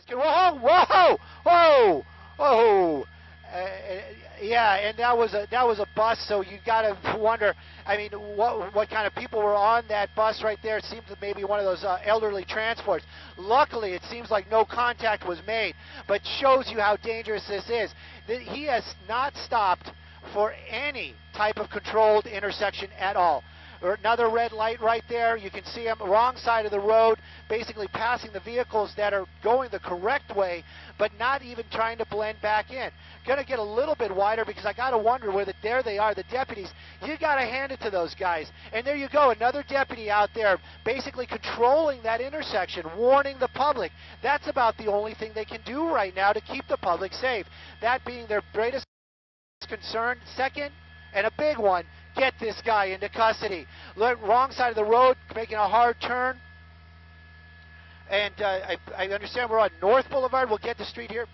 Whoa, whoa, whoa, whoa. Yeah, and that was a bus. So you got to wonder. I mean, what kind of people were on that bus right there? It seems to maybe one of those elderly transports. Luckily, it seems like no contact was made, but shows you how dangerous this is. He has not stopped for any type of controlled intersection at all. Another red light right there. You can see him wrong side of the road, basically passing the vehicles that are going the correct way, but not even trying to blend back in. Going to get a little bit wider because I got to wonder where there they are, the deputies. You got to hand it to those guys. And there you go, another deputy out there basically controlling that intersection, warning the public. That's about the only thing they can do right now to keep the public safe. That being their greatest concern. Second, and a big one, get this guy into custody. Look, wrong side of the road, making a hard turn. And I understand we're on North Boulevard. We'll get the street here.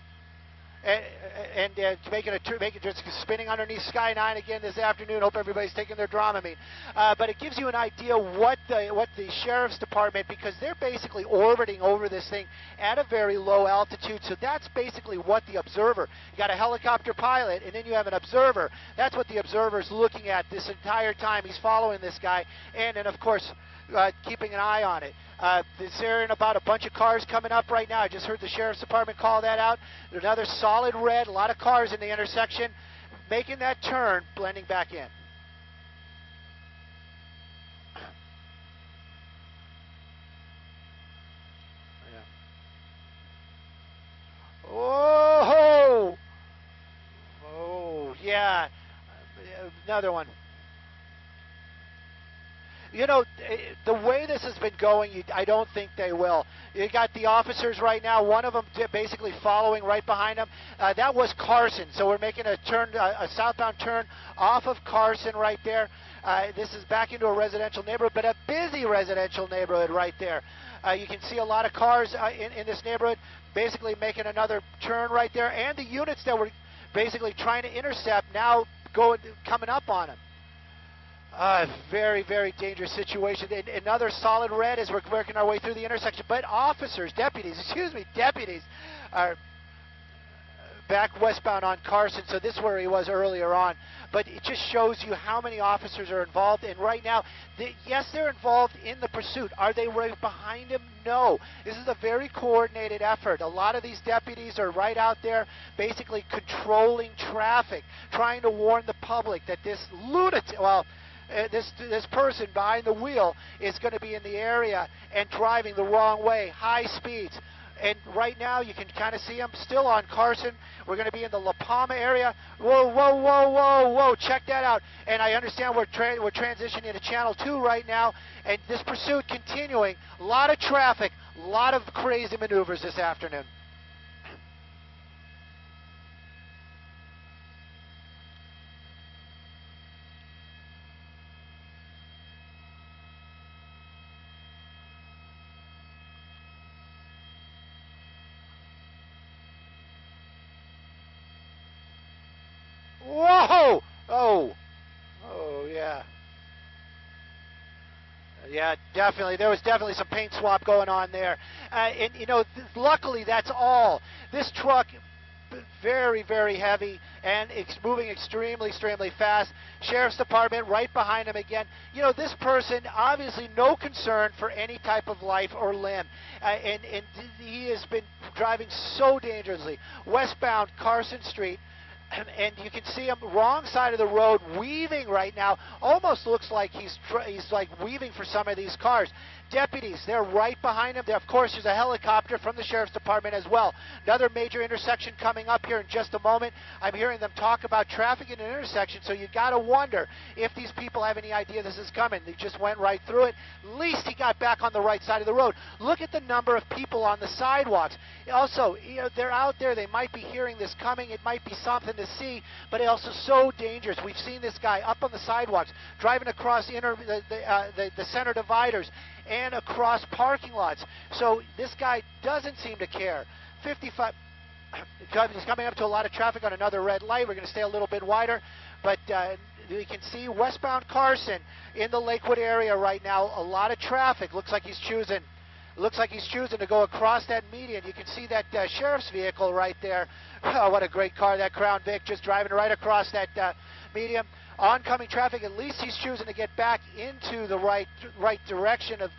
And making just spinning underneath Sky 9 again this afternoon. Hope everybody's taking their Dramamine. But it gives you an idea what the sheriff's department, because they're basically orbiting over this thing at a very low altitude. So that's basically what the observer. You got a helicopter pilot, and then you have an observer. That's what the observer's looking at this entire time. He's following this guy, and then of course keeping an eye on it. Is there about a bunch of cars coming up right now? I just heard the sheriff's department call that out. There's another solid red, a lot of cars in the intersection, making that turn, blending back in. Oh, oh, yeah, another one. You know, the way this has been going, I don't think they will. You got the officers right now, one of them basically following right behind them. That was Carson, so we're making a turn, a southbound turn off of Carson right there. This is back into a residential neighborhood, but a busy residential neighborhood right there. You can see a lot of cars in this neighborhood, basically making another turn right there, and the units that were basically trying to intercept now coming up on them. Very, very dangerous situation. Another solid red as we're working our way through the intersection. But deputies are back westbound on Carson, so this is where he was earlier on. But it just shows you how many officers are involved. And right now, yes, they're involved in the pursuit. Are they right behind him? No. This is a very coordinated effort. A lot of these deputies are right out there basically controlling traffic, trying to warn the public that this lunatic, this person behind the wheel is going to be in the area and driving the wrong way, high speeds. And right now you can kind of see him still on Carson. We're going to be in the La Palma area. Whoa, whoa, whoa, whoa, whoa, check that out. And I understand we're transitioning into Channel 2 right now, and this pursuit continuing. A lot of traffic, a lot of crazy maneuvers this afternoon. Whoa! Oh! Oh, yeah. Yeah, definitely. There was definitely some paint swap going on there. And, you know, luckily that's all. This truck, very, very heavy, and it's moving extremely, extremely fast. Sheriff's Department right behind him again. You know, this person, obviously no concern for any type of life or limb. And he has been driving so dangerously. Westbound Carson Street. And you can see him wrong side of the road, weaving right now. Almost looks like he's like weaving for some of these cars. Deputies, they're right behind him. There, of course, there's a helicopter from the Sheriff's Department as well. Another major intersection coming up here in just a moment. I'm hearing them talk about traffic in an intersection, so you got to wonder if these people have any idea this is coming. They just went right through it. At least he got back on the right side of the road. Look at the number of people on the sidewalks. Also, you know, they're out there. They might be hearing this coming. It might be something to see, but it's also so dangerous. We've seen this guy up on the sidewalks, driving across the center dividers and across parking lots. So this guy doesn't seem to care. 55. He's coming up to a lot of traffic on another red light. We're going to stay a little bit wider, but you can see westbound Carson in the Lakewood area right now. A lot of traffic. Looks like he's choosing to go across that median. You can see that sheriff's vehicle right there. Oh, what a great car, that Crown Vic, just driving right across that median. Oncoming traffic, at least he's choosing to get back into the right direction of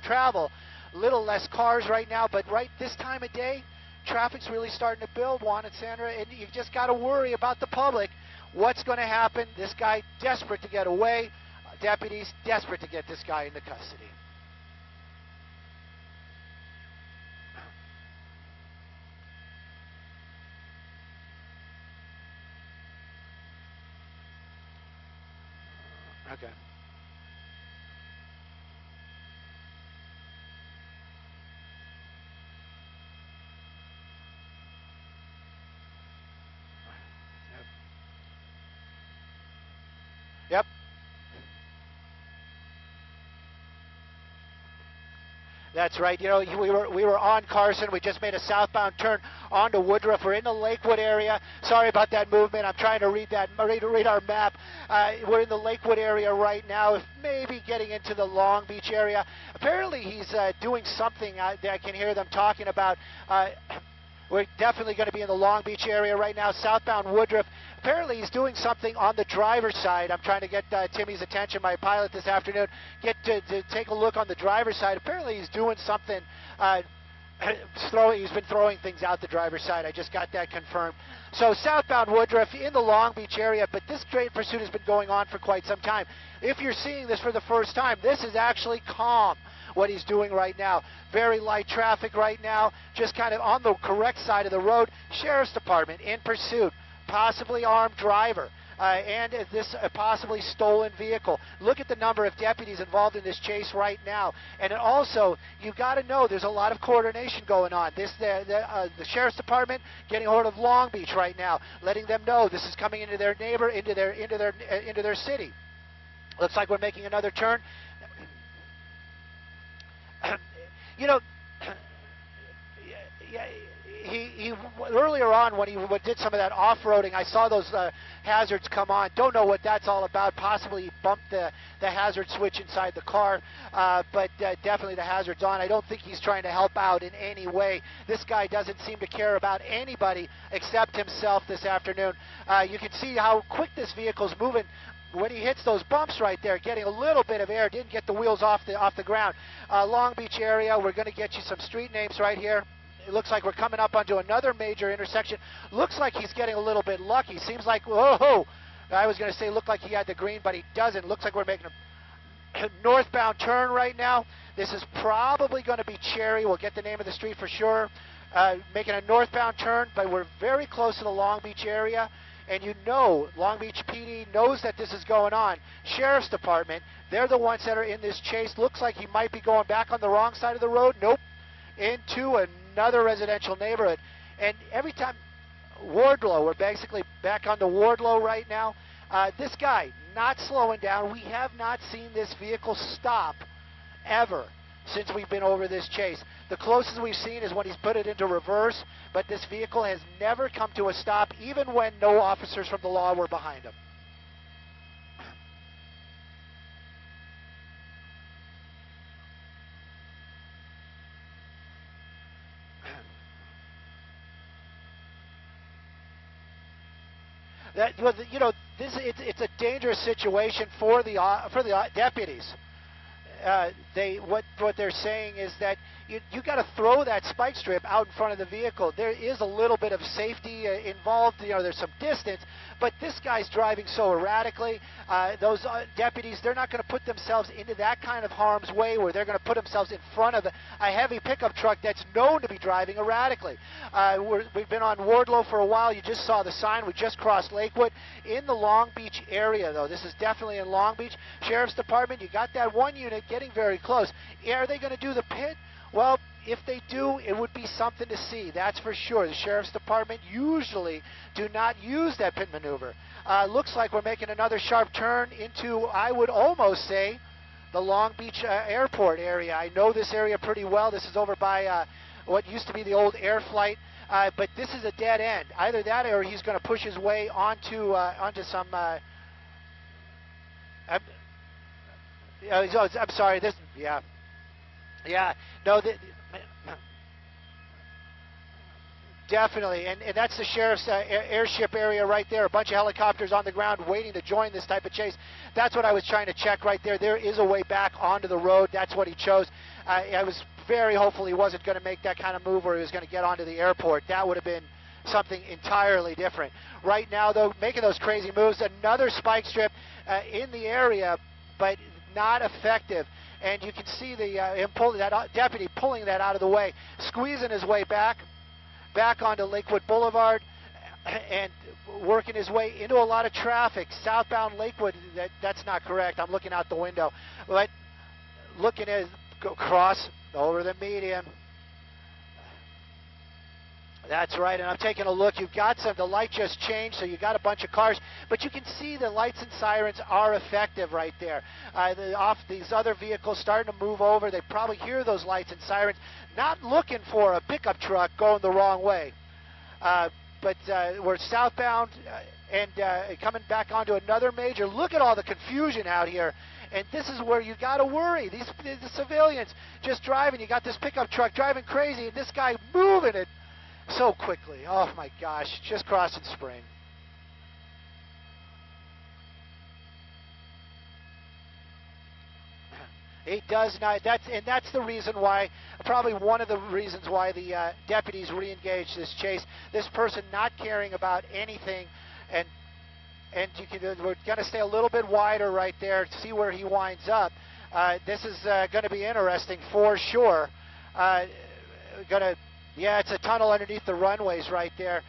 travel. A little less cars right now, but right this time of day, traffic's really starting to build, Juan and Sandra, and you just got to worry about the public. What's going to happen? This guy desperate to get away. Deputies desperate to get this guy into custody. Okay. Yep. That's right. You know, we were on Carson. We just made a southbound turn onto Woodruff. We're in the Lakewood area. Sorry about that movement. I'm trying to read our map. We're in the Lakewood area right now. Maybe getting into the Long Beach area. Apparently, he's doing something that I can hear them talking about. We're definitely going to be in the Long Beach area right now, southbound Woodruff. Apparently, he's doing something on the driver's side. I'm trying to get Timmy's attention, my pilot this afternoon, to take a look on the driver's side. Apparently, he's doing something. He's been throwing things out the driver's side. I just got that confirmed. So southbound Woodruff in the Long Beach area, but this train pursuit has been going on for quite some time. If you're seeing this for the first time, this is actually calm, what he's doing right now. Very light traffic right now, just kind of on the correct side of the road. Sheriff's Department in pursuit, possibly armed driver. And this possibly stolen vehicle. Look at the number of deputies involved in this chase right now. And also, you got to know there's a lot of coordination going on. The Sheriff's Department getting hold of Long Beach right now, letting them know this is coming into their into their city. Looks like we're making another turn. You know, he earlier on when he did some of that off-roading, I saw those hazards come on. Don't know what that's all about. Possibly he bumped the hazard switch inside the car, but definitely the hazard's on. I don't think he's trying to help out in any way. This guy doesn't seem to care about anybody except himself this afternoon. You can see how quick this vehicle's moving. When he hits those bumps right there, getting a little bit of air, didn't get the wheels off the ground. Long Beach area, we're going to get you some street names right here. It looks like we're coming up onto another major intersection. Looks like he's getting a little bit lucky. Seems like, whoa, I was going to say looked like he had the green, but he doesn't. Looks like we're making a northbound turn right now. This is probably going to be Cherry. We'll get the name of the street for sure. Making a northbound turn, but we're very close to the Long Beach area. And you know, Long Beach PD knows that this is going on. Sheriff's Department, they're the ones that are in this chase. Looks like he might be going back on the wrong side of the road. Nope. Into another residential neighborhood. And every time, Wardlow, we're basically back on the Wardlow right now. This guy, not slowing down. We have not seen this vehicle stop ever since we've been over this chase. The closest we've seen is when he's put it into reverse, but this vehicle has never come to a stop, even when no officers from the law were behind him. That, you know, it's a dangerous situation for the deputies. What they're saying is that you got to throw that spike strip out in front of the vehicle. There is a little bit of safety involved. You know, there's some distance, but this guy's driving so erratically. Those deputies, they're not going to put themselves into that kind of harm's way where they're going to put themselves in front of a heavy pickup truck that's known to be driving erratically. We've been on Wardlow for a while. You just saw the sign. We just crossed Lakewood. In the Long Beach area, though, this is definitely in Long Beach. Sheriff's Department, you got that one unit getting very close. Are they going to do the pit? Well, if they do, it would be something to see, that's for sure. The Sheriff's Department usually do not use that pit maneuver. Looks like we're making another sharp turn into, I would almost say, the Long Beach airport area. I know this area pretty well. This is over by what used to be the old air flight, but this is a dead end. Either that or he's going to push his way onto some I'm, I'm sorry. This, yeah, yeah. No, definitely, and that's the sheriff's airship area right there. A bunch of helicopters on the ground waiting to join this type of chase. That's what I was trying to check right there. There is a way back onto the road. That's what he chose. I was very hopeful he wasn't going to make that kind of move where he was going to get onto the airport. That would have been something entirely different. Right now, though, making those crazy moves. Another spike strip in the area, but not effective. And you can see him pulling that deputy pulling that out of the way, squeezing his way back onto Lakewood Boulevard, and working his way into a lot of traffic. Southbound Lakewood, that's not correct. I'm looking out the window. But looking at cross over the median. That's right, and I'm taking a look. You've got the light just changed, so you got a bunch of cars, but you can see the lights and sirens are effective right there. These other vehicles starting to move over. They probably hear those lights and sirens, not looking for a pickup truck going the wrong way. But we're southbound and coming back onto another major. Look at all the confusion out here. And this is where you got to worry. The civilians just driving. You got this pickup truck driving crazy, and this guy moving it so quickly. Oh my gosh, just crossing Spring. He does not. That's the reason why. Probably one of the reasons why the deputies re-engaged this chase. This person not caring about anything, and we're going to stay a little bit wider right there to see where he winds up. This is going to be interesting for sure. Yeah, it's a tunnel underneath the runways right there.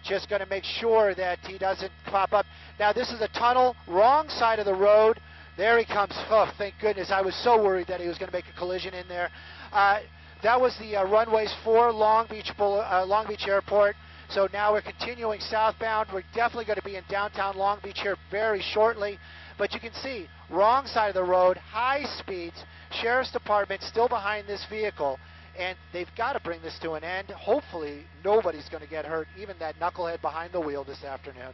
Just going to make sure that he doesn't pop up. Now, this is a tunnel, wrong side of the road. There he comes. Oh, thank goodness. I was so worried that he was going to make a collision in there. That was the runways for Long Beach Airport. So now we're continuing southbound. We're definitely going to be in downtown Long Beach here very shortly. But you can see, wrong side of the road, high speeds, Sheriff's Department still behind this vehicle. And they've got to bring this to an end. Hopefully, nobody's going to get hurt, even that knucklehead behind the wheel this afternoon.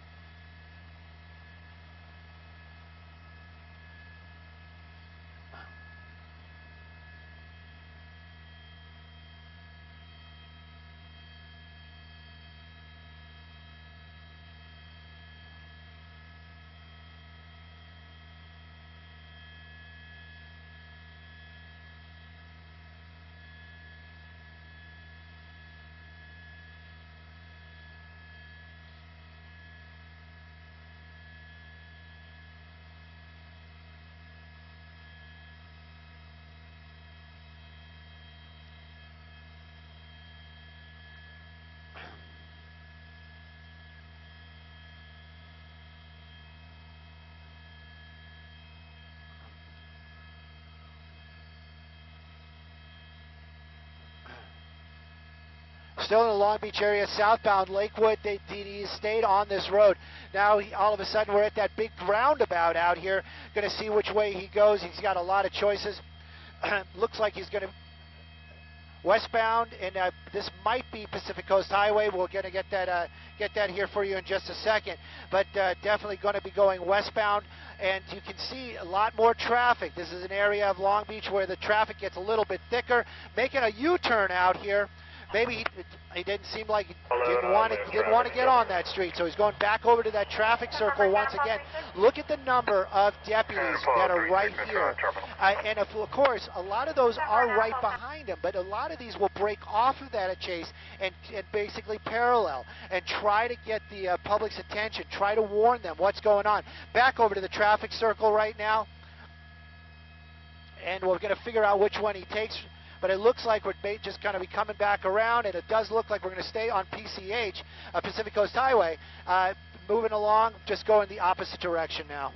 Still in the Long Beach area, southbound Lakewood, he stayed on this road. Now, all of a sudden, we're at that big roundabout out here. Going to see which way he goes. He's got a lot of choices. Looks like he's going to westbound, and this might be Pacific Coast Highway. We're going to get that here for you in just a second. But definitely going to be going westbound, and you can see a lot more traffic. This is an area of Long Beach where the traffic gets a little bit thicker. Making a U-turn out here. Maybe he didn't seem like he didn't want to get on that street, so he's going back over to that traffic circle once again. Look at the number of deputies that are right here, and of course, a lot of those are right behind him, but a lot of these will break off of that chase and basically parallel and try to get the public's attention, try to warn them what's going on. Back over to the traffic circle right now, and we're going to figure out which one he takes. But it looks like we're just going to be coming back around, and it does look like we're going to stay on PCH, Pacific Coast Highway, moving along, just going the opposite direction now.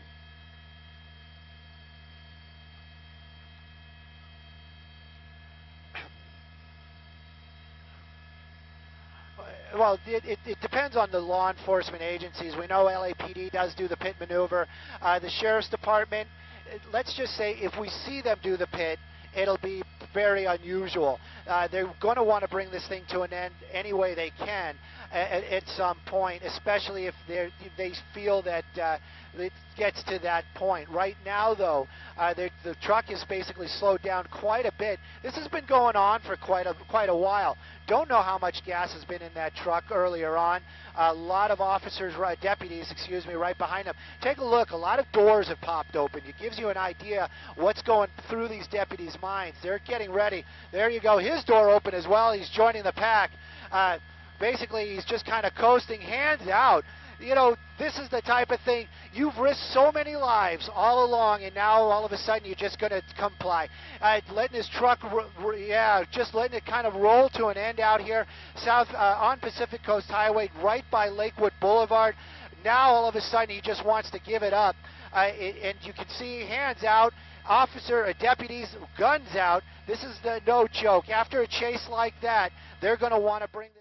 Well, it depends on the law enforcement agencies. We know LAPD does do the pit maneuver. The Sheriff's Department, let's just say if we see them do the pit, it'll be very unusual. They're going to want to bring this thing to an end any way they can. at some point, especially if they feel that it gets to that point. Right now, though, the truck is basically slowed down quite a bit. This has been going on for quite a while. Don't know how much gas has been in that truck earlier on. A lot of officers, deputies, excuse me, right behind them. Take a look. A lot of doors have popped open. It gives you an idea what's going through these deputies' minds. They're getting ready. There you go. His door open as well. He's joining the pack. Basically, he's just kind of coasting, hands out. You know, this is the type of thing, you've risked so many lives all along, and now all of a sudden you're just going to comply. Letting his truck, just letting it kind of roll to an end out here on Pacific Coast Highway, right by Lakewood Boulevard. Now all of a sudden he just wants to give it up. And you can see hands out, deputies, guns out. This is no joke. After a chase like that, they're going to want to bring this